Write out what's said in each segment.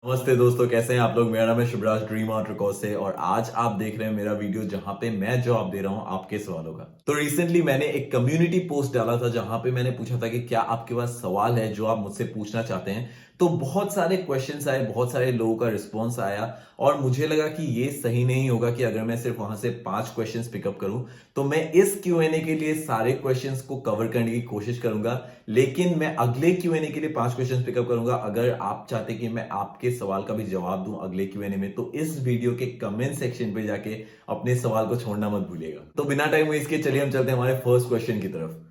नमस्ते दोस्तों, कैसे हैं आप लोग। मेरा नाम है शुभराज ड्रीम आर्ट रिकॉर्ड से और आज आप देख रहे हैं मेरा वीडियो जहां पे मैं जवाब दे रहा हूं आपके सवालों का। तो रिसेंटली मैंने एक कम्युनिटी पोस्ट डाला था जहां पे मैंने पूछा था कि क्या आपके पास सवाल है जो आप मुझसे पूछना चाहते हैं। तो बहुत सारे क्वेश्चंस आए, बहुत सारे लोगों का रिस्पॉन्स आया और मुझे लगा कि ये सही नहीं होगा कि अगर मैं सिर्फ वहां से 5 क्वेश्चंस पिकअप करूं। तो मैं इस क्यूएनए के लिए सारे क्वेश्चंस को कवर करने की कोशिश करूंगा, लेकिन मैं अगले क्यूएनए के लिए 5 क्वेश्चंस पिकअप करूंगा। अगर आप चाहते कि मैं आपके सवाल का भी जवाब दूं अगले क्यूएनए में, तो इस वीडियो के कमेंट सेक्शन पे जाके अपने सवाल को छोड़ना मत भूलिएगा। तो बिना टाइम वेस्ट के चलिए हम चलते हैं हमारे फर्स्ट क्वेश्चन की तरफ।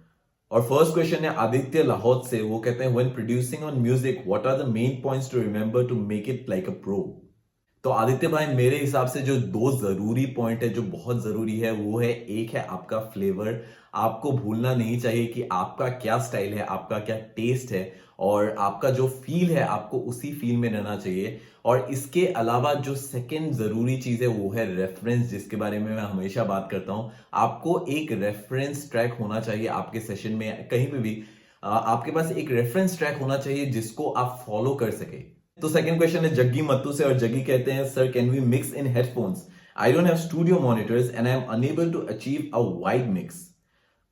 और फर्स्ट क्वेश्चन है आदित्य लाहौर से। वो कहते हैं when producing on music what are the main points to remember to make it like a pro. तो आदित्य भाई, मेरे हिसाब से जो दो जरूरी पॉइंट है जो बहुत जरूरी है वो है, एक है आपका फ्लेवर। आपको भूलना नहीं चाहिए कि आपका क्या स्टाइल है, आपका क्या टेस्ट है और आपका जो फील है आपको उसी फील में रहना चाहिए। और इसके अलावा जो सेकंड जरूरी चीज है वो है रेफरेंस, जिसके बारे में मैं हमेशा बात करता हूं। आपको एक रेफरेंस ट्रैक होना चाहिए आपके सेशन में, कहीं पे भी आपके पास एक रेफरेंस ट्रैक होना चाहिए जिसको आप फॉलो कर सके। तो सेकंड क्वेश्चन है जग्गी मत्तू से और जग्गी कहते हैं sir can we mix in headphones. I don't have studio monitors and I am unable to achieve a wide mix.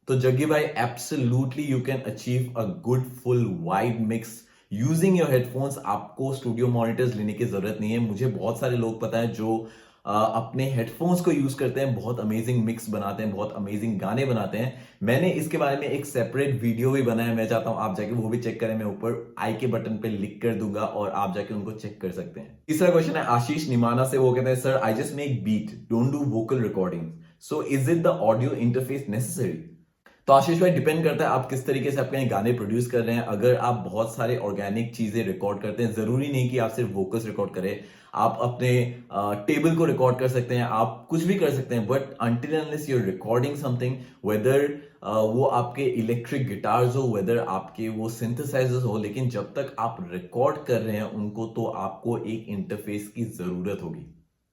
तो जग्गी भाई, absolutely you can achieve a good full wide mix using your headphones. आपको studio monitors लेने की जरूरत नहीं है। मुझे बहुत सारे लोग पता है जो अपने हेडफोन्स को यूज करते हैं, बहुत अमेजिंग मिक्स बनाते हैं, बहुत अमेजिंग गाने बनाते हैं। मैंने इसके बारे में एक सेपरेट वीडियो भी बनाया, मैं चाहता हूं आप जाके वो भी चेक करें। मैं ऊपर आई के बटन पे लिख कर दूंगा और आप जाके उनको चेक कर सकते हैं। तीसरा क्वेश्चन है आशीष निमाना से। वो कहते हैं sir I just make beat, don't do vocal recording, so is it the audio interface necessary. तो आशीष भाई, डिपेंड करता है आप किस तरीके से अपने गाने प्रोड्यूस कर रहे हैं। अगर आप बहुत सारे ऑर्गेनिक चीजें रिकॉर्ड करते हैं, जरूरी नहीं कि आप सिर्फ वोकल्स रिकॉर्ड करें। आप अपने टेबल को रिकॉर्ड कर सकते हैं, आप कुछ भी कर सकते हैं, but until unless you are recording something, whether वो आपके इलेक्ट्रिक गिटार्स हो, वेदर आपके वो सिंथेसाइजर्स हो, लेकिन जब तक आप रिकॉर्ड कर रहे हैं उनको, तो आपको एक इंटरफेस की जरूरत होगी।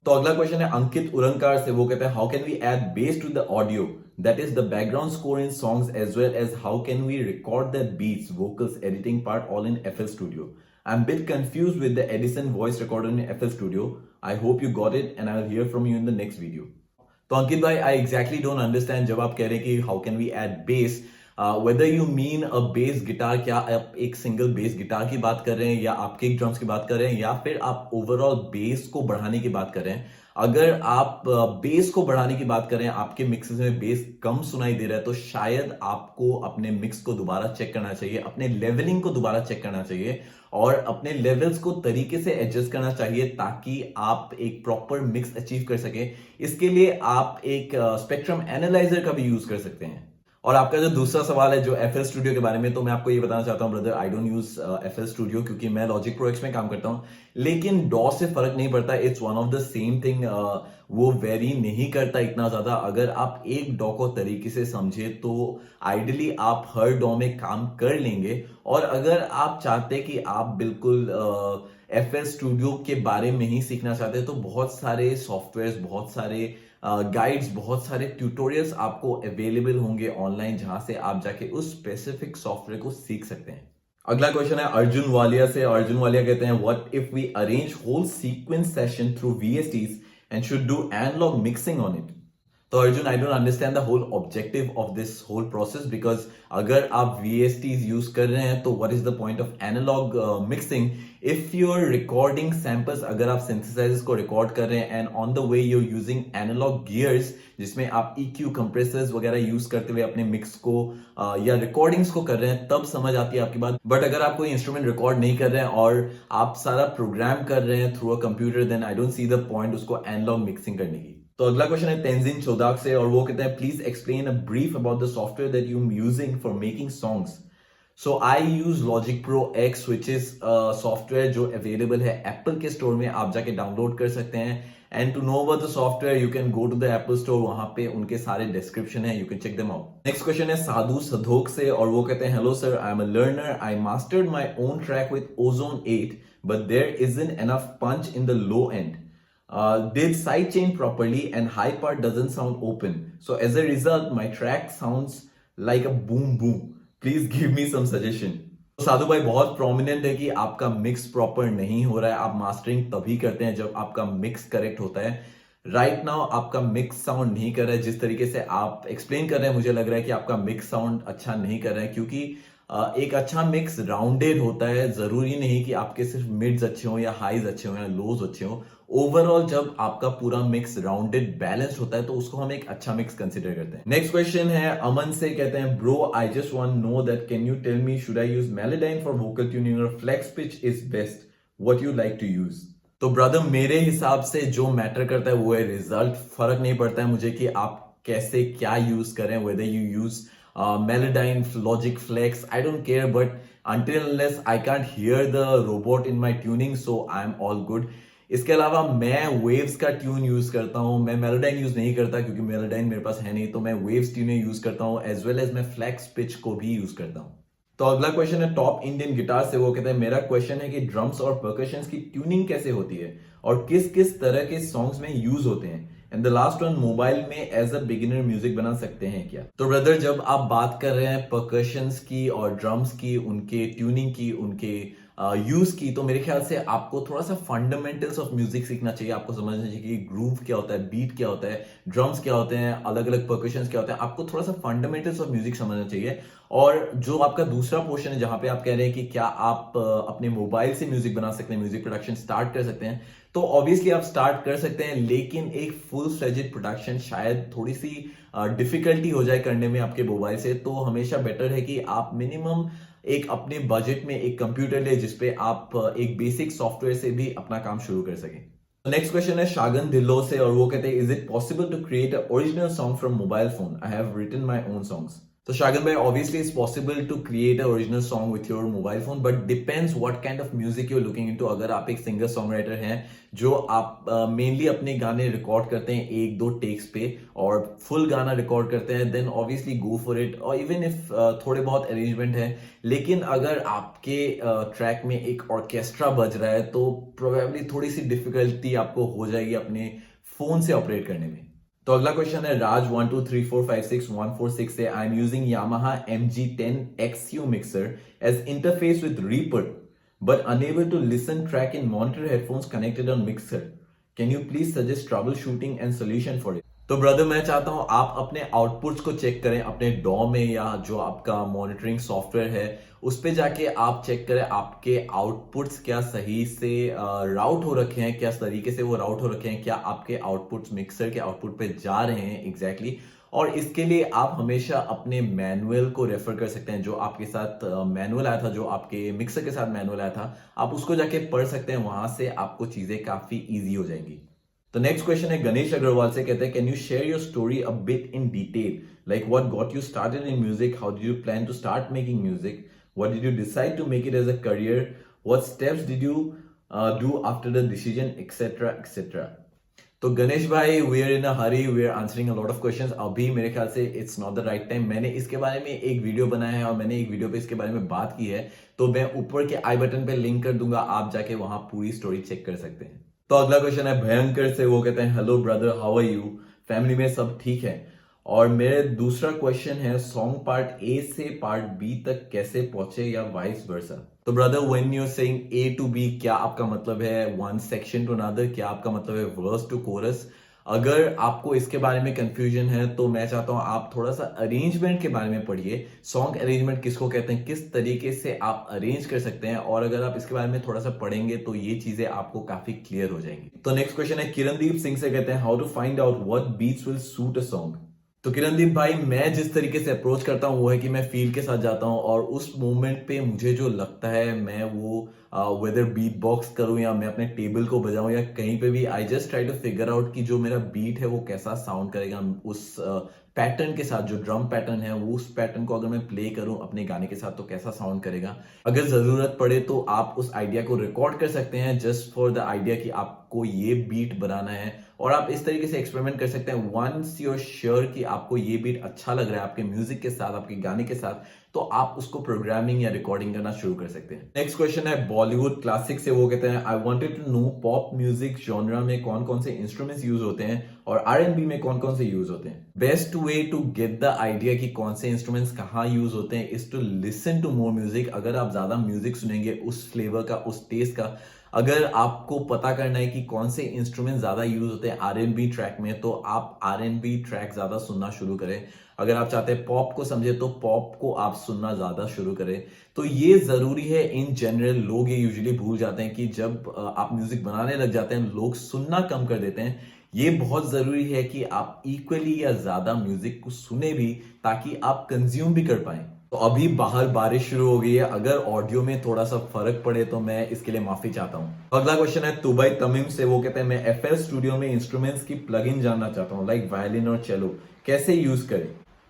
तो अगला क्वेश्चन है अंकित उरंकार से। वो कहते हैं how can we add bass to the audio that is the background score in songs, as well as how can we record the beats, vocals, editing part all in FL Studio. I'm a bit confused with the Edison voice recorder in FL Studio. I hope you got it and I'll hear from you in the next video. तो अंकित भाई, आई exactly don't understand जब आप कह रहे हैं कि how can we add bass, whether you mean a bass guitar. क्या आप एक सिंगल बेस गिटार की बात कर रहे हैं, या आप किक ड्रम्स की बात कर रहे हैं, या फिर आप ओवरऑल बेस को बढ़ाने की बात कर रहे हैं। अगर आप बेस को बढ़ाने की बात कर रहे हैं, आपके मिक्सेस में बेस कम सुनाई दे रहा है, तो शायद आपको अपने मिक्स को दोबारा चेक करना चाहिए, अपने लेवलिंग को दोबारा चेक करना चाहिए और अपने लेवल्स को तरीके से एडजस्ट करना चाहिए ताकि आप एक प्रॉपर मिक्स अचीव कर सके। इसके लिए आप एक स्पेक्ट्रम एनालाइजर का भी यूज कर सकते हैं। और आपका जो दूसरा सवाल है जो एफएल स्टूडियो के बारे में, तो मैं आपको ये बताना चाहता हूं brother, I don't use FL studio क्योंकि मैं लॉजिक प्रो एक्स में काम करता हूं। लेकिन डॉ से फर्क नहीं पड़ता, it's one of the same thing. वो वेरी नहीं करता इतना ज्यादा। अगर आप एक डॉ को तरीके से समझे तो आइडियली आप हर डॉ में काम कर लेंगे। और अगर आप चाहते कि आप बिल्कुल एफएल स्टूडियो के बारे में ही सीखना चाहते हैं, तो बहुत सारे सॉफ्टवेयर, बहुत सारे गाइड्स, बहुत सारे ट्यूटोरियल्स आपको अवेलेबल होंगे ऑनलाइन, जहां से आप जाके उस स्पेसिफिक सॉफ्टवेयर को सीख सकते हैं। अगला क्वेश्चन है अर्जुन वालिया से। अर्जुन वालिया कहते हैं what if we arrange whole sequence session through VSTs and should do analog mixing on it. तो Arjun, I don't understand the whole objective of this whole process, because अगर आप वीएसटीज यूज कर रहे हैं तो what is the point of analog mixing if you are recording samples. अगर आप synthesizers को रिकॉर्ड कर रहे हैं and on the way you are using analog gears, जिसमें आप EQ कंप्रेसर्स वगैरह यूज करते हुए अपने मिक्स को या रिकॉर्डिंग्स को कर रहे हैं, तब समझ आती है आपकी बात। बट अगर आप कोई इंस्ट्रूमेंट रिकॉर्ड नहीं कर रहे हैं और आप सारा प्रोग्राम कर रहे हैं through a computer, then I don't see the point उसको एनालॉग मिक्सिंग करने की। तो अगला क्वेश्चन है तेंजिन चौदाक से और वो कहते हैं please explain a brief about the software that you are using for making songs. So I use logic pro X, which is software जो अवेलेबल है एप्पल के स्टोर में, आप जाके डाउनलोड कर सकते हैं। And to know about the software you can go to the Apple store, वहां पे उनके सारे डिस्क्रिप्शन है, you can check them out. Next question है साधु सधोक से और वो कहते हैं hello sir, I am a learner, I mastered my own track with Ozone 8 but there isn't enough punch in the low end. Did sidechain properly and high part doesn't sound open. So as a result, my track sounds like a boom boom. Please give me some suggestion. तो साधु भाई बहुत prominent है कि आपका mix proper नहीं हो रहा है। आप मास्टरिंग तभी करते हैं जब आपका मिक्स करेक्ट होता है। राइट नाउ आपका मिक्स साउंड नहीं कर रहा है। जिस तरीके से आप एक्सप्लेन कर रहे हैं मुझे लग रहा है कि आपका मिक्स साउंड अच्छा नहीं कर रहा है, क्योंकि एक अच्छा मिक्स राउंडेड होता है। जरूरी नहीं कि आपके सिर्फ मिड्स अच्छे हों या हाईज अच्छे हों या लोज अच्छे हों। ओवरऑल जब आपका पूरा मिक्स राउंडेड बैलेंस्ड होता है तो उसको हम एक अच्छा मिक्स कंसिडर करते हैं। नेक्स्ट क्वेश्चन है अमन से, कहते हैं bro I just want know that can you tell me should I use Melodyne for vocal tuning or Flex Pitch is best, what you like to use. तो brother मेरे हिसाब से जो मैटर करता है वो है रिजल्ट। फर्क नहीं पड़ता है मुझे कि आप कैसे क्या यूज करें, whether you use Melodyne, logic, flex, I don't care, but until unless I can't hear the robot in my tuning, so I'm all good। इसके अलावा मैं वेव्स का ट्यून यूज करता हूं। मैं मेलोडाइन यूज नहीं करता क्योंकि मेलोडाइन मेरे पास है नहीं, तो मैं वेव्स ट्यूने यूज करता हूं, एज वेल एज मैं फ्लेक्स पिच को भी यूज करता हूं। तो अगला क्वेश्चन है टॉप इंडियन गिटार से। वो कहते हैं मेरा क्वेश्चन है कि ड्रम्स और परकशंस की ट्यूनिंग कैसे होती है और किस किस तरह के सॉन्ग्स में यूज होते हैं। And the last one, mobile में एज अ बिगिनर म्यूजिक बना सकते हैं क्या। तो ब्रदर जब आप बात कर रहे हैं परकशंस की और ड्रम्स की, उनके ट्यूनिंग की, उनके यूज की, तो मेरे ख्याल से आपको थोड़ा सा फंडामेंटल्स ऑफ म्यूजिक सीखना चाहिए। आपको समझना चाहिए कि ग्रूव क्या होता है, बीट क्या होता है, ड्रम्स क्या होते हैं, अलग अलग परकशंस क्या होते हैं। आपको थोड़ा सा फंडामेंटल्स ऑफ म्यूजिक समझना चाहिए। और जो आपका दूसरा पोर्शन है जहां पे आप कह रहे हैं कि क्या आप अपने मोबाइल से म्यूजिक बना सकते हैं, म्यूजिक प्रोडक्शन स्टार्ट कर सकते हैं, तो ऑब्वियसली आप स्टार्ट कर सकते हैं, लेकिन एक फुल फ्लेजेड प्रोडक्शन शायद थोड़ी सी डिफिकल्टी हो जाए करने में आपके मोबाइल से। तो हमेशा बेटर है कि आप मिनिमम एक अपने बजट में एक कंप्यूटर ले जिसपे आप एक बेसिक सॉफ्टवेयर से भी अपना काम शुरू कर सकें। नेक्स्ट क्वेश्चन है शागन ढिल्लो से, और वो कहते हैं is it possible to create a original song from mobile phone, I have written my own songs. तो शागन भाई obviously it's possible to create a original song with your mobile phone, but depends what kind of music you are looking into. अगर आप एक singer song writer हैं जो आप mainly अपने गाने रिकॉर्ड करते हैं एक दो टेक्स पे और फुल गाना रिकॉर्ड करते हैं, then obviously go for it. और इवन इफ थोड़े बहुत अरेंजमेंट है, लेकिन अगर आपके ट्रैक में एक ऑर्केस्ट्रा बज रहा है तो प्रोबेबली थोड़ी सी डिफिकल्टी आपको हो जाएगी अपने फोन से ऑपरेट करने में। तो अगला क्वेश्चन है राज 123456146 से, I am using Yamaha MG10 XU mixer as interface with Reaper but unable to listen track in monitor headphones connected on mixer, can you please suggest troubleshooting and solution for it। तो brother मैं चाहता हूं आप अपने outputs को check करें अपने डॉ में, या जो आपका मॉनिटरिंग सॉफ्टवेयर है उस पे जाके आप चेक करें आपके आउटपुट्स क्या सही से राउट हो रखे हैं, क्या तरीके से वो राउट हो रखे हैं, क्या आपके आउटपुट्स मिक्सर के आउटपुट पे जा रहे हैं एग्जैक्टली। और इसके लिए आप हमेशा अपने मैनुअल को रेफर कर सकते हैं। जो आपके साथ मैनुअल आया था, जो आपके मिक्सर के साथ मैनुअल आया था, आप उसको जाके पढ़ सकते हैं, वहां से आपको चीजें काफी इजी हो जाएंगी। तो नेक्स्ट क्वेश्चन है गणेश अग्रवाल से, कहते हैं can you share your story a bit in detail, like what got you started in music, how did you plan to start making music, what did you decide to make it as a career, what steps did you do after the decision, etcetera etcetera. तो गणेश भाई we are in a hurry, we are answering a lot of questions. अभी मेरे ख्याल से it's not the right time. मैंने इसके बारे में एक वीडियो बनाया है और मैंने एक वीडियो पे इसके बारे में बात की है, तो मैं ऊपर के आई बटन पे लिंक कर दूंगा, आप जाके वहां पूरी स्टोरी चेक कर सकते हैं। तो अगला क्वेश्चन है भयंकर से, वो कहते हैं hello brother how are you, family में सब ठीक है। और मेरे दूसरा क्वेश्चन है सॉन्ग पार्ट ए से पार्ट बी तक कैसे पहुंचे या वाइस वर्सा। तो brother when you are saying A to B, क्या आपका मतलब है वन सेक्शन टू अनदर, क्या आपका मतलब है वर्स टू कोरस। अगर आपको इसके बारे में कंफ्यूजन है तो मैं चाहता हूं आप थोड़ा सा अरेंजमेंट के बारे में पढ़िए। सॉन्ग अरेंजमेंट किसको कहते हैं, किस तरीके से आप अरेंज कर सकते हैं, और अगर आप इसके बारे में थोड़ा सा पढ़ेंगे तो ये चीजें आपको काफी क्लियर हो जाएंगी। तो नेक्स्ट क्वेश्चन है किरणदीप सिंह से, कहते हैं how to find out what beats will suit a song. तो किरणदीप भाई मैं जिस तरीके से अप्रोच करता हूं वो है कि मैं फील के साथ जाता हूं और उस मोमेंट पे मुझे जो लगता है मैं वो वेदर बीट बॉक्स करूं या मैं अपने टेबल को बजाऊं या कहीं पे भी, I just try to figure out कि जो मेरा बीट है वो कैसा साउंड करेगा उस पैटर्न के साथ। जो ड्रम पैटर्न है वो उस पैटर्न को अगर मैं प्ले करूं अपने गाने के साथ तो कैसा साउंड करेगा। अगर जरूरत पड़े तो आप उस आइडिया को रिकॉर्ड कर सकते हैं जस्ट फॉर द आइडिया कि आपको ये बीट बनाना है, और आप इस तरीके से एक्सपेरिमेंट कर सकते हैं। वंस यू आर श्योर कि आपको ये बीट अच्छा लग रहा है आपके म्यूजिक के साथ, आपके गाने के साथ, तो आप उसको प्रोग्रामिंग या रिकॉर्डिंग करना शुरू कर सकते हैं। नेक्स्ट क्वेश्चन है बॉलीवुड क्लासिक से, वो कहते हैं I wanted to know pop music genre में कौन कौन से इंस्ट्रूमेंट्स यूज होते हैं और आरएनबी में कौन कौन से यूज होते हैं। Best way to get the idea कि कौन से इंस्ट्रूमेंट्स कहाँ यूज होते हैं is to listen to more music. अगर आप ज्यादा म्यूजिक सुनेंगे उस फ्लेवर का, उस टेस्ट का, अगर आपको पता करना है कि कौन से इंस्ट्रूमेंट ज्यादा यूज होते हैं आरएनबी ट्रैक में, तो आप आरएनबी ट्रैक ज्यादा सुनना शुरू करें। अगर आप चाहते हैं पॉप को समझे तो पॉप को आप सुनना ज्यादा शुरू करें। तो ये जरूरी है। इन जनरल लोग ये यूजुअली भूल जाते हैं कि जब आप म्यूजिक बनाने लग जाते हैं लोग सुनना कम कर देते हैं। ये बहुत जरूरी है कि आप इक्वली या ज्यादा म्यूजिक को सुने भी, ताकि आप कंज्यूम भी कर पाए। तो अभी बाहर बारिश शुरू हो गई है, अगर ऑडियो में थोड़ा सा फर्क पड़े तो मैं इसके लिए माफी चाहता हूं। अगला क्वेश्चन है तुबई तमीम से, वो कहते हैं मैं एफएल स्टूडियो में इंस्ट्रूमेंट्स की प्लगइन जानना चाहता हूं, लाइक वायलिन और चेलो, कैसे यूज करें।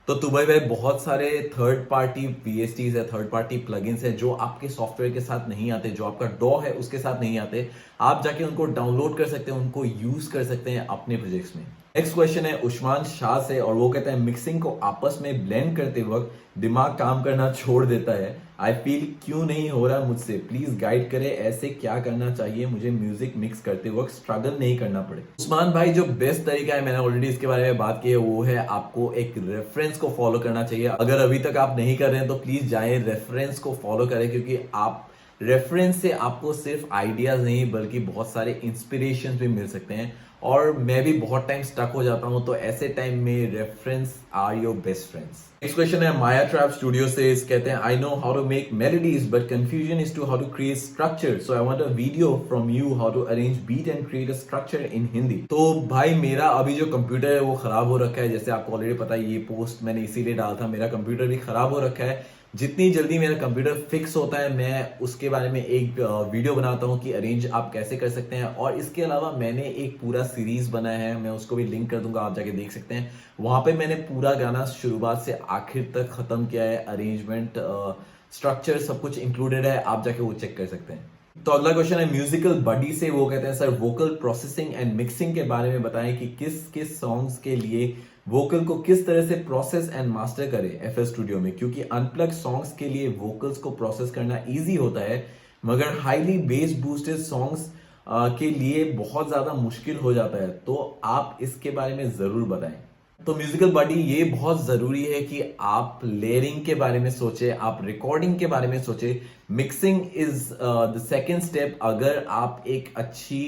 तो तुबई भाई बहुत सारे थर्ड पार्टी वीएसटीज है, थर्ड पार्टी प्लगइन्स है जो आपके सॉफ्टवेयर के साथ नहीं आते, जो आपका डॉ है उसके साथ नहीं आते। आप जाके उनको डाउनलोड कर सकते हैं, उनको यूज कर सकते हैं अपने प्रोजेक्ट्स में। नेक्स्ट क्वेश्चन है उस्मान शाह से, और वो कहते हैं मिक्सिंग को आपस में ब्लेंड करते वक्त दिमाग काम करना छोड़ देता है। आई फील क्यों नहीं हो रहा मुझसे, प्लीज गाइड करें, ऐसे क्या करना चाहिए मुझे म्यूजिक मिक्स करते वक्त स्ट्रगल नहीं करना पड़े। उस्मान भाई जो बेस्ट तरीका है, मैंने ऑलरेडी इसके बारे में बात की है, वो है आपको एक रेफरेंस को फॉलो करना चाहिए। अगर अभी तक आप नहीं कर रहे हैं तो प्लीज जाएं रेफरेंस को फॉलो करें, क्योंकि आप रेफरेंस से आपको सिर्फ आइडियाज नहीं बल्कि बहुत सारे इंस्पिरेशन भी मिल सकते हैं। और मैं भी बहुत टाइम स्टक हो जाता हूं, तो ऐसे टाइम में reference are your best friends. Next question है माया ट्रैप स्टूडियो से, कहते हैं I know how to make melodies but confusion is to how to create structure, so I want a video from you how to arrange beat and create a structure in Hindi. तो भाई मेरा अभी जो computer है वो खराब हो रखा है, जैसे आपको ऑलरेडी पता है, ये पोस्ट मैंने इसीलिए डाला था, मेरा कंप्यूटर भी खराब हो रखा है। जितनी जल्दी मेरा कंप्यूटर फिक्स होता है मैं उसके बारे में एक वीडियो बनाता हूं कि अरेंज आप कैसे कर सकते हैं। और इसके अलावा मैंने एक पूरा सीरीज बनाया है, मैं उसको भी लिंक कर दूंगा, आप जाके देख सकते हैं। वहां पे मैंने पूरा गाना शुरुआत से आखिर तक खत्म किया है, अरेंजमेंट, स्ट्रक्चर सब कुछ इंक्लूडेड है, आप जाके वो चेक कर सकते हैं। तो अगला क्वेश्चन है म्यूजिकल बडी से, वो कहते हैं sir vocal processing and mixing के बारे में बताएं कि किस किस सॉन्ग्स के लिए वोकल को किस तरह से प्रोसेस एंड मास्टर करें एफएल स्टूडियो में, क्योंकि अनप्लग सॉन्ग्स के लिए वोकल्स को प्रोसेस करना इजी होता है, मगर हाईली बेस बूस्टेड सॉन्ग्स के लिए बहुत ज्यादा मुश्किल हो जाता है। तो आप इसके बारे में जरूर बताएं। तो म्यूजिकल बॉडी ये बहुत जरूरी है कि आप लेयरिंग के बारे में सोचे, आप रिकॉर्डिंग के बारे में सोचे। Mixing is the second step. अगर आप एक अच्छी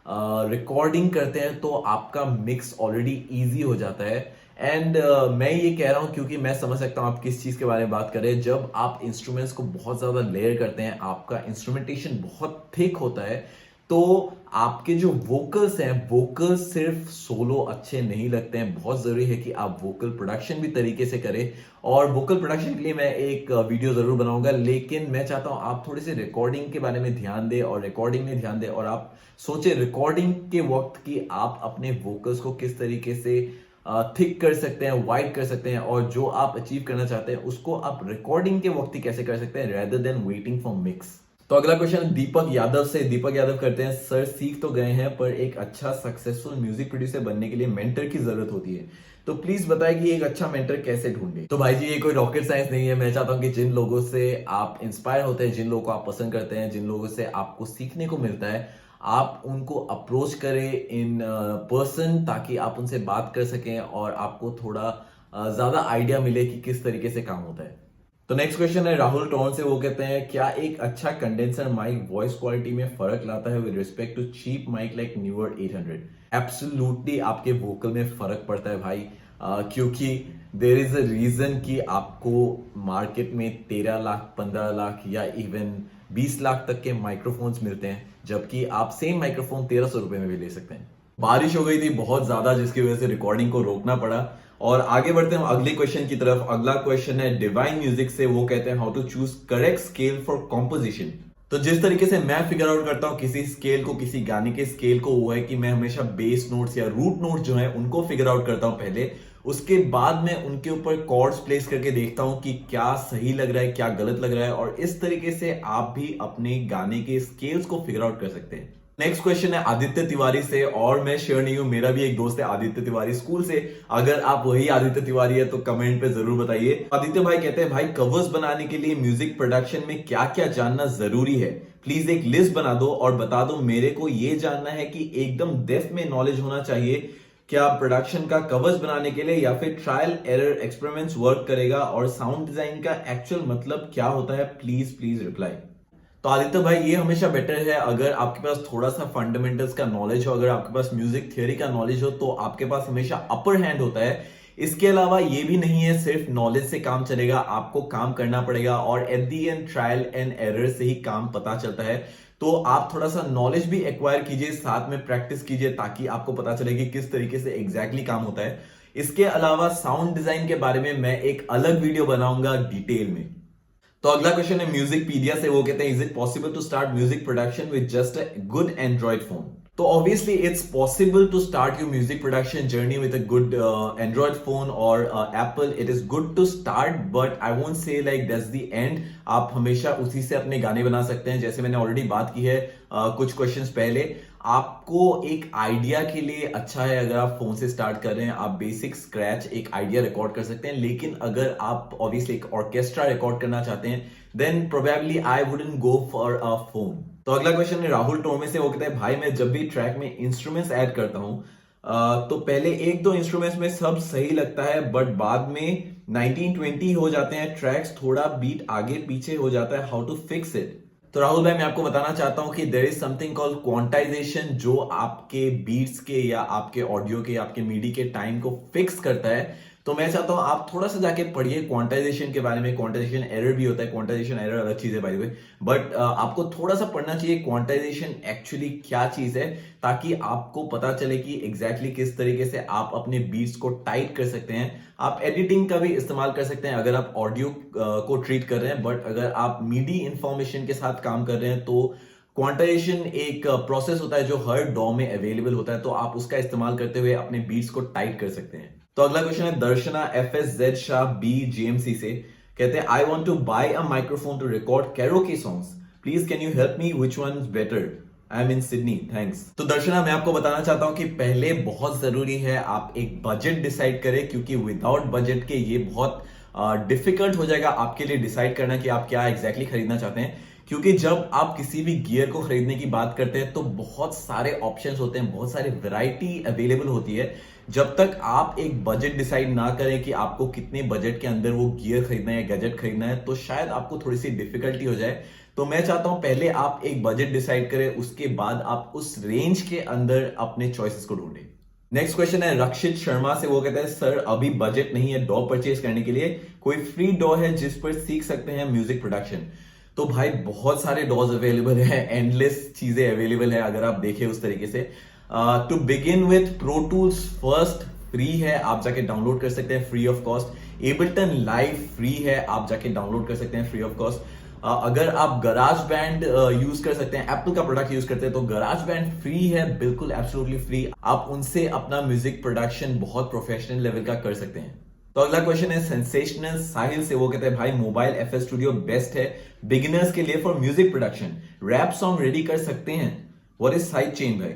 रिकॉर्डिंग करते हैं तो आपका मिक्स ऑलरेडी इजी हो जाता है। एंड मैं ये कह रहा हूं क्योंकि मैं समझ सकता हूं आप किस चीज के बारे में बात कर रहे हैं। जब आप इंस्ट्रूमेंट्स को बहुत ज्यादा लेयर करते हैं, आपका इंस्ट्रूमेंटेशन बहुत थिक होता है, तो आपके जो वोकल्स हैं, वोकल्स सिर्फ सोलो अच्छे नहीं लगते हैं। बहुत जरूरी है कि आप वोकल प्रोडक्शन भी तरीके से करें, और वोकल प्रोडक्शन के लिए मैं एक वीडियो जरूर बनाऊंगा। लेकिन मैं चाहता हूं आप थोड़ी सी रिकॉर्डिंग के बारे में ध्यान दें, और रिकॉर्डिंग में ध्यान दें, और आप सोचे रिकॉर्डिंग के वक्त कि आप अपने वोकल्स को किस तरीके से थिक कर सकते हैं, वाइड कर सकते हैं, और जो आप अचीव करना चाहते हैं उसको आप रिकॉर्डिंग के वक्त ही कैसे कर सकते हैं, rather than waiting for mix. तो अगला क्वेश्चन दीपक यादव से, दीपक यादव करते हैं सर सीख तो गए हैं पर एक अच्छा सक्सेसफुल म्यूजिक प्रोड्यूसर बनने के लिए मेंटर की जरूरत होती है, तो प्लीज बताएं कि एक अच्छा मेंटर कैसे ढूंढे। तो भाई जी ये कोई रॉकेट साइंस नहीं है। मैं चाहता हूं कि जिन लोगों से आप इंस्पायर होते हैं, जिन लोगों को आप पसंद करते हैं, जिन लोगों से आपको सीखने को मिलता है, आप उनको अप्रोच करें इन पर्सन, ताकि आप उनसे बात कर सकें और आपको थोड़ा ज्यादा आइडिया मिले कि किस तरीके से काम होता है। तो नेक्स्ट क्वेश्चन है राहुल टोन से, वो कहते हैं क्या एक अच्छा कंडेंसर माइक वॉइस क्वालिटी में फर्क लाता है with respect to cheap mic like न्यूअर 800? एब्सोल्युटली आपके वोकल में फर्क पड़ता है भाई, क्योंकि देयर इज अ रीजन कि आपको मार्केट में 13 लाख 15 लाख या इवन 20 लाख तक के माइक्रोफोन्स मिलते हैं, जबकि आप सेम माइक्रोफोन 1300 रुपए में भी ले सकते हैं। बारिश हो गई थी बहुत ज्यादा, जिसकी वजह से रिकॉर्डिंग को रोकना पड़ा। और आगे बढ़ते हैं अगले क्वेश्चन की तरफ। अगला क्वेश्चन है डिवाइन म्यूजिक से, वो कहते हैं how to choose correct scale for composition. तो जिस तरीके से मैं फिगर आउट करता हूं किसी स्केल को, किसी गाने के स्केल को, वो है कि मैं हमेशा बेस नोट्स या रूट नोट्स जो है उनको फिगर आउट करता हूं पहले। उसके बाद मैं उनके ऊपर कॉर्ड्स प्लेस करके देखता हूं कि क्या सही लग रहा है, क्या गलत लग रहा है, और इस तरीके से आप भी अपने गाने के स्केल्स को फिगर आउट कर सकते हैं। नेक्स्ट क्वेश्चन है आदित्य तिवारी से, और मैं श्योर नहीं हूं, मेरा भी एक दोस्त है आदित्य तिवारी स्कूल से। अगर आप वही आदित्य तिवारी है तो कमेंट पे जरूर बताइए। आदित्य भाई कहते हैं, भाई कवर्स बनाने के लिए म्यूजिक प्रोडक्शन में क्या क्या जानना जरूरी है, प्लीज एक लिस्ट बना दो और बता दो। मेरे को ये जानना है कि एकदम डेप्थ में नॉलेज होना चाहिए क्या प्रोडक्शन का कवर्स बनाने के लिए, या फिर ट्रायल एरर एक्सपेरिमेंट्स वर्क करेगा, और साउंड डिजाइन का एक्चुअल मतलब क्या होता है, प्लीज प्लीज रिप्लाई। तो आदित्य भाई ये हमेशा बेटर है अगर आपके पास थोड़ा सा फंडामेंटल्स का नॉलेज हो, अगर आपके पास म्यूजिक थियोरी का नॉलेज हो तो आपके पास हमेशा अपर हैंड होता है। इसके अलावा ये भी नहीं है सिर्फ नॉलेज से काम चलेगा, आपको काम करना पड़ेगा, और at the and trial and error से ही काम पता चलता है। तो आप थोड़ा सा नॉलेज भी एक्वायर कीजिए, साथ में प्रैक्टिस कीजिए, ताकि आपको पता चले कि किस तरीके से एग्जैक्टली काम होता है। इसके अलावा साउंड डिजाइन के बारे में मैं एक अलग वीडियो बनाऊंगा डिटेल में। तो अगला क्वेश्चन है म्यूजिक पीडिया से, वो कहते हैं is it possible to start music production with just a good Android phone. तो obviously it's possible to start your music production journey with a good Android phone or Apple. It is good to start but I won't say like that's the end. आप हमेशा उसी से अपने गाने बना सकते हैं, जैसे मैंने ऑलरेडी बात की है कुछ क्वेश्चंस पहले। आपको एक आइडिया के लिए अच्छा है अगर आप फोन से स्टार्ट कर रहे हैं, आप बेसिक स्क्रैच एक आइडिया रिकॉर्ड कर सकते हैं। लेकिन अगर आप ऑब्वियसली एक ऑर्केस्ट्रा रिकॉर्ड करना चाहते हैं then probably I wouldn't go for a phone. तो अगला क्वेश्चन है राहुल टोमे से, वो कहते हैं भाई मैं जब भी ट्रैक में इंस्ट्रूमेंट्स ऐड करता हूं तो पहले एक दो इंस्ट्रूमेंट्स में सब सही लगता है बट बाद में 1920 हो जाते हैं ट्रैक्स, थोड़ा बीट आगे पीछे हो जाता है, हाउ टू फिक्स इट। तो राहुल भाई मैं आपको बताना चाहता हूं कि there is something called quantization, जो आपके बीट्स के या आपके ऑडियो के आपके मीडी के टाइम को फिक्स करता है। तो मैं चाहता हूं आप थोड़ा सा जाके पढ़िए क्वांटाइजेशन के बारे में। क्वांटाइजेशन एरर भी होता है, क्वांटाइजेशन एरर अलग चीज है बाय द वे, बट आपको थोड़ा सा पढ़ना चाहिए क्वांटाइजेशन एक्चुअली क्या चीज है, ताकि आपको पता चले कि एग्जैक्टली किस तरीके से आप अपने बीट्स को टाइट कर सकते हैं। आप एडिटिंग का भी इस्तेमाल कर सकते हैं अगर आप ऑडियो को ट्रीट कर रहे हैं, बट अगर आप मीडी इंफॉर्मेशन के साथ काम कर रहे हैं तो क्वांटाइजेशन एक प्रोसेस होता है जो हर डॉ में अवेलेबल होता है, तो आप उसका इस्तेमाल करते हुए अपने बीट्स को टाइट कर सकते हैं। तो अगला क्वेश्चन है Darshana FSZ Shah B GMC से, कहते हैं I want to buy a microphone to record karaoke songs, please can you help me which one is better, I am in Sydney, thanks. तो दर्शना मैं आपको बताना चाहता हूं कि पहले बहुत जरूरी है आप एक बजट डिसाइड करें, क्योंकि विदाउट बजट के ये बहुत डिफिकल्ट हो जाएगा आपके लिए डिसाइड करना कि आप क्या एग्जैक्टली खरीदना चाहते हैं। क्योंकि जब आप किसी भी गियर को खरीदने की बात करते हैं तो बहुत सारे ऑप्शंस होते हैं, बहुत सारी वैरायटी अवेलेबल होती है। जब तक आप एक बजट डिसाइड ना करें कि आपको कितने बजट के अंदर वो गियर खरीदना है, गैजेट खरीदना है, तो शायद आपको थोड़ी सी डिफिकल्टी हो जाए। तो मैं चाहता हूं पहले आप एक बजट डिसाइड करें, उसके बाद आप उस रेंज के अंदर अपने चॉइसेस को ढूंढें। नेक्स्ट क्वेश्चन है रक्षित शर्मा से, वो कहते हैं सर अभी बजट नहीं है डॉ परचेज करने के लिए, कोई फ्री डॉ है जिस पर सीख सकते हैं म्यूजिक प्रोडक्शन। तो भाई बहुत सारे डॉज अवेलेबल है, एंडलेस चीजें अवेलेबल है अगर आप देखें उस तरीके से। To begin with pro tools first free है, आप जाके डाउनलोड कर सकते हैं free of cost. Ableton live free है, आप जाके डाउनलोड कर सकते हैं फ्री ऑफ कॉस्ट। अगर आप गराज बैंड यूज कर सकते हैं, एप्पल का प्रोडक्ट यूज करते हैं, तो गराज बैंड फ्री है, बिल्कुल एब्सोल्युटली फ्री। आप उनसे अपना म्यूजिक प्रोडक्शन बहुत प्रोफेशनल लेवल का कर सकते हैं। तो अगला क्वेश्चन है सेंसेशनल साहिल से, वो कहते हैं भाई मोबाइल FL स्टूडियो बेस्ट है बिगिनर्स के लिए for music production, rap song ready कर सकते हैं, व्हाट इज साइड चेन भाई।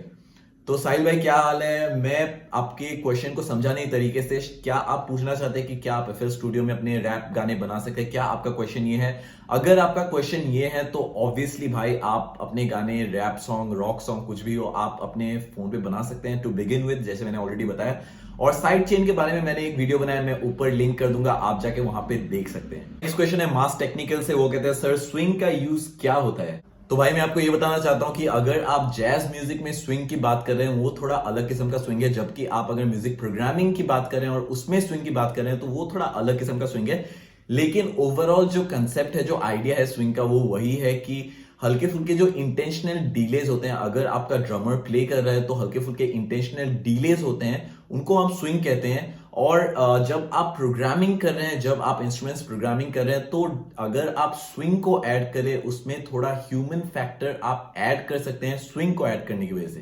तो साहिल भाई क्या हाल है, मैं आपके क्वेश्चन को समझा नहीं तरीके से। क्या आप पूछना चाहते हैं कि क्या आप FL स्टूडियो में अपने रैप गाने बना सकते हैं, क्या आपका क्वेश्चन ये है? अगर आपका क्वेश्चन ये है तो ऑब्वियसली भाई आप अपने गाने रैप सॉन्ग, रॉक सॉन्ग, कुछ भी हो, आप अपने फोन पे बना सकते हैं टू बिगिन विद, जैसे मैंने ऑलरेडी बताया। और साइड चेन के बारे में मैंने एक वीडियो बनाया, मैं ऊपर लिंक कर दूंगा, आप जाके वहां पे देख सकते हैं। नेक्स्ट क्वेश्चन है मास टेक्निकल से, वो कहते हैं सर स्विंग का यूज क्या होता है? तो भाई मैं आपको ये बताना चाहता हूं कि अगर आप जैज म्यूजिक में स्विंग की बात कर रहे हैं वो थोड़ा अलग किस्म का स्विंग है, जबकि आप अगर म्यूजिक प्रोग्रामिंग की बात कर रहे हैं और उसमें स्विंग की बात कर रहे हैं तो वो थोड़ा अलग किस्म का स्विंग है। लेकिन ओवरऑल जो कंसेप्ट है, जो आइडिया है स्विंग का, वो वही है कि हल्के फुल्के जो इंटेंशनल डीलेज होते हैं, अगर आपका ड्रमर प्ले कर रहा है तो हल्के फुल्के इंटेंशनल डीलेज होते हैं, उनको हम स्विंग कहते हैं। और जब आप प्रोग्रामिंग कर रहे हैं, जब आप इंस्ट्रूमेंट्स प्रोग्रामिंग कर रहे हैं, तो अगर आप स्विंग को ऐड करें, उसमें थोड़ा ह्यूमन फैक्टर आप ऐड कर सकते हैं स्विंग को ऐड करने की वजह से।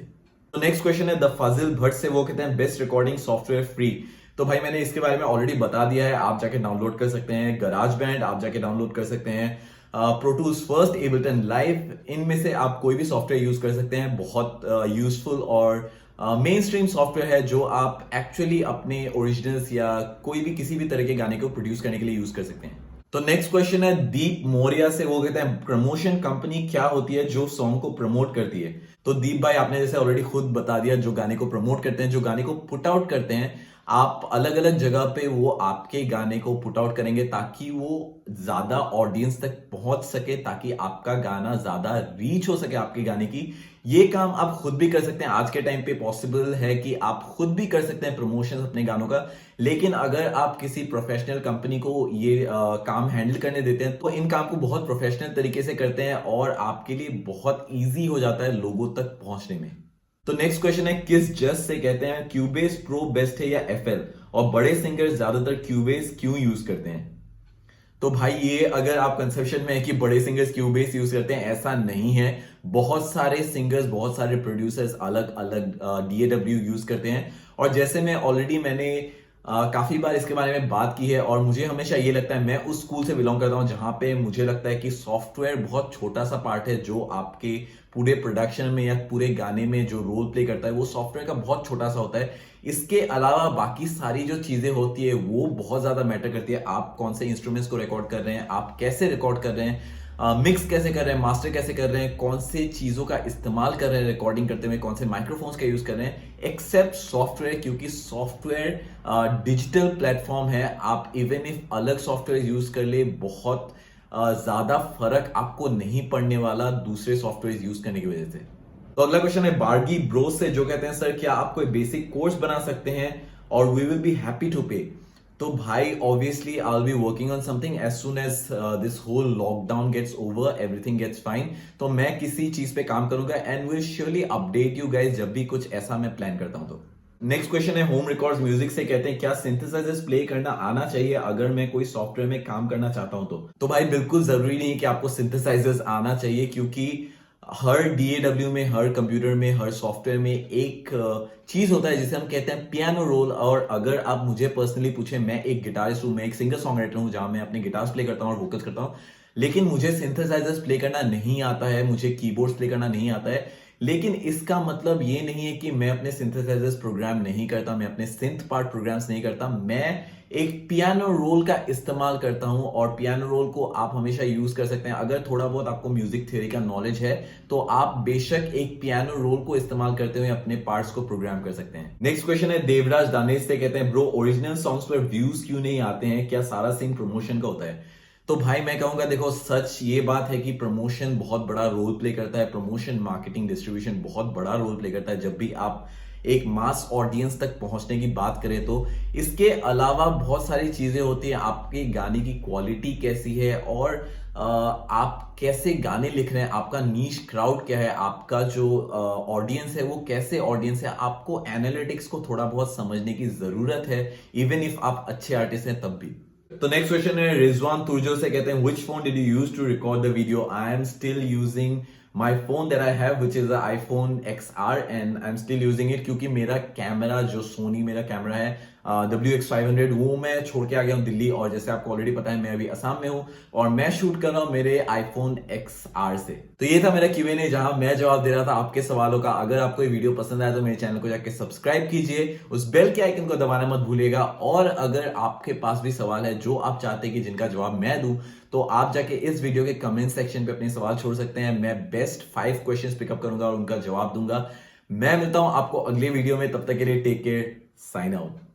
तो नेक्स्ट क्वेश्चन है द फाजिल भट्ट से, वो कहते हैं बेस्ट रिकॉर्डिंग सॉफ्टवेयर फ्री। तो भाई मैंने इसके बारे में ऑलरेडी बता दिया है, आप जाके डाउनलोड कर सकते हैं। गराज बैंड आप जाके डाउनलोड कर सकते हैं, प्रोटूल्स फर्स्ट, एबलटन लाइव, इनमें से आप कोई भी सॉफ्टवेयर यूज कर सकते हैं। बहुत यूजफुल और मेन स्ट्रीम सॉफ्टवेयर है जो आप एक्चुअली अपने ओरिजिनल्स या कोई भी किसी भी तरह के गाने को प्रोड्यूस करने के लिए यूज कर सकते हैं। तो नेक्स्ट क्वेश्चन है दीप मौर्य से, वो कहते हैं प्रमोशन कंपनी क्या होती है जो सॉन्ग को प्रमोट करती है। तो दीप भाई आपने जैसे ऑलरेडी खुद बता दिया, जो गाने को प्रमोट करते हैं, जो गाने को पुट आउट करते हैं, आप अलग अलग जगह पे वो आपके गाने को पुट आउट करेंगे ताकि वो ज्यादा ऑडियंस तक पहुंच सके, ताकि आपका गाना ज्यादा रीच हो सके आपके गाने की। ये काम आप खुद भी कर सकते हैं। आज के टाइम पे पॉसिबल है कि आप खुद भी कर सकते हैं प्रमोशन अपने गानों का। लेकिन अगर आप किसी प्रोफेशनल कंपनी को ये काम हैंडल करने देते हैं तो इन काम को बहुत प्रोफेशनल तरीके से करते हैं और आपके लिए बहुत ईजी हो जाता है लोगों तक पहुंचने में। तो नेक्स्ट क्वेश्चन है किस जस्ट से, कहते हैं क्यूबेस प्रो बेस्ट है या एफएल, और बड़े सिंगर्स ज्यादातर क्यूबेस क्यों यूज करते हैं। तो भाई ये अगर आप कंसेप्शन में है कि बड़े सिंगर्स क्यूबेस यूज करते हैं, ऐसा नहीं है। बहुत सारे सिंगर्स, बहुत सारे प्रोड्यूसर्स अलग अलग डीएडब्ल्यू यूज करते हैं। और जैसे मैंने काफी बार इसके बारे में बात की है और मुझे हमेशा ये लगता है, मैं उस स्कूल से बिलोंग करता हूं जहां पे मुझे लगता है कि सॉफ्टवेयर बहुत छोटा सा पार्ट है जो आपके पूरे प्रोडक्शन में या पूरे गाने में जो रोल प्ले करता है वो सॉफ्टवेयर का बहुत छोटा सा होता है। इसके अलावा बाकी सारी जो चीजें होती है वो बहुत ज्यादा मैटर करती है। आप कौन से इंस्ट्रूमेंट्स को रिकॉर्ड कर रहे हैं, आप कैसे रिकॉर्ड कर रहे हैं, मिक्स कैसे कर रहे हैं, मास्टर कैसे कर रहे हैं, कौन से चीजों का इस्तेमाल कर रहे हैं रिकॉर्डिंग करते हुए, कौन से माइक्रोफोन्स का यूज कर रहे हैं, एक्सेप्ट सॉफ्टवेयर। क्योंकि सॉफ्टवेयर डिजिटल प्लेटफॉर्म है। आप इवन इफ अलग सॉफ्टवेयर यूज कर ले, बहुत ज्यादा फर्क आपको नहीं पड़ने वाला दूसरे सॉफ्टवेयर यूज करने की वजह से। तो अगला क्वेश्चन है बार्गी ब्रो से, जो कहते हैं सर क्या आप कोई बेसिक कोर्स बना सकते हैं और we will be happy to pay. तो भाई obviously I will be working on something as soon as this whole lockdown gets over, everything gets fine. तो मैं किसी चीज पे काम करूंगा and will surely update you guys जब भी कुछ ऐसा मैं प्लान करता हूं। तो नेक्स्ट क्वेश्चन है होम रिकॉर्ड्स म्यूजिक से, कहते हैं क्या सिंथेसाइजर्स प्ले करना आना चाहिए अगर मैं कोई सॉफ्टवेयर में काम करना चाहता हूं। तो भाई बिल्कुल जरूरी नहीं है कि आपको सिंथेसाइजर्स आना चाहिए, क्योंकि हर डीएडब्ल्यू में, हर कंप्यूटर में, हर सॉफ्टवेयर में एक चीज होता है जिसे हम कहते हैं पियानो रोल। और अगर आप मुझे पर्सनली पूछे, मैं एक गिटारिस्ट हूं, मैं एक सिंगर सॉन्ग राइटर हूं जहां मैं अपने गिटार्स प्ले करता हूं और वोकल्स करता हूं, लेकिन मुझे सिंथेसाइजर्स प्ले करना नहीं आता है, मुझे कीबोर्ड्स प्ले करना नहीं आता है। लेकिन इसका मतलब ये नहीं है कि मैं अपने सिंथेसाइजर्स प्रोग्राम नहीं करता, मैं अपने सिंथ पार्ट प्रोग्राम्स नहीं करता। मैं एक पियानो रोल का इस्तेमाल करता हूं और पियानो रोल को आप हमेशा यूज कर सकते हैं। अगर थोड़ा बहुत आपको म्यूजिक थ्योरी का नॉलेज है तो आप बेशक एक पियानो रोल को इस्तेमाल करते हुए अपने पार्ट्स को प्रोग्राम कर सकते हैं। नेक्स्ट क्वेश्चन है देवराज दानेश से, कहते हैं ब्रो ओरिजिनल सॉन्ग्स पर व्यूज क्यों नहीं आते हैं, क्या सारा सीन प्रमोशन का होता है। तो भाई मैं कहूंगा देखो, सच ये बात है कि प्रमोशन बहुत बड़ा रोल प्ले करता है। प्रमोशन, मार्केटिंग, डिस्ट्रीब्यूशन बहुत बड़ा रोल प्ले करता है जब भी आप एक मास ऑडियंस तक पहुंचने की बात करें तो। इसके अलावा बहुत सारी चीजें होती हैं, आपके गाने की क्वालिटी कैसी है और आप कैसे गाने लिख रहे हैं, आपका नीश क्राउड क्या है, आपका जो ऑडियंस है वो कैसे ऑडियंस है। आपको एनालिटिक्स को थोड़ा बहुत समझने की जरूरत है, इवन इफ आप अच्छे आर्टिस्ट हैं तब भी। तो नेक्स्ट क्वेश्चन है रिजवान तुर्जो से, कहते हैं which phone did you use to record the video. I am still using my phone that I have which is the iPhone XR and I am still using it. क्योंकि मेरा camera, जो सोनी मेरा camera है WX500, वो मैं छोड़ के आ गया हूं दिल्ली, और जैसे आपको ऑलरेडी पता है मैं अभी असम में हूं और मैं शूट कर रहा हूं मेरे iPhone XR से। तो ये था मेरा Q&A जहां मैं जवाब दे रहा था आपके सवालों का। अगर आपको ये वीडियो पसंद आया तो मेरे चैनल को जाके सब्सक्राइब कीजिए, उस बेल के आइकन को दबाना मत भूलिएगा। और अगर आपके पास भी सवाल है जो आप चाहते हैं कि जिनका जवाब मैं दूं, तो आप जाके इस वीडियो के कमेंट सेक्शन पे अपने सवाल छोड़ सकते हैं। मैं बेस्ट 5 क्वेश्चंस पिकअप करूंगा और उनका जवाब दूंगा। मैं मिलता हूं आपको अगले वीडियो में, तब तक के लिए टेक केयर, साइन आउट।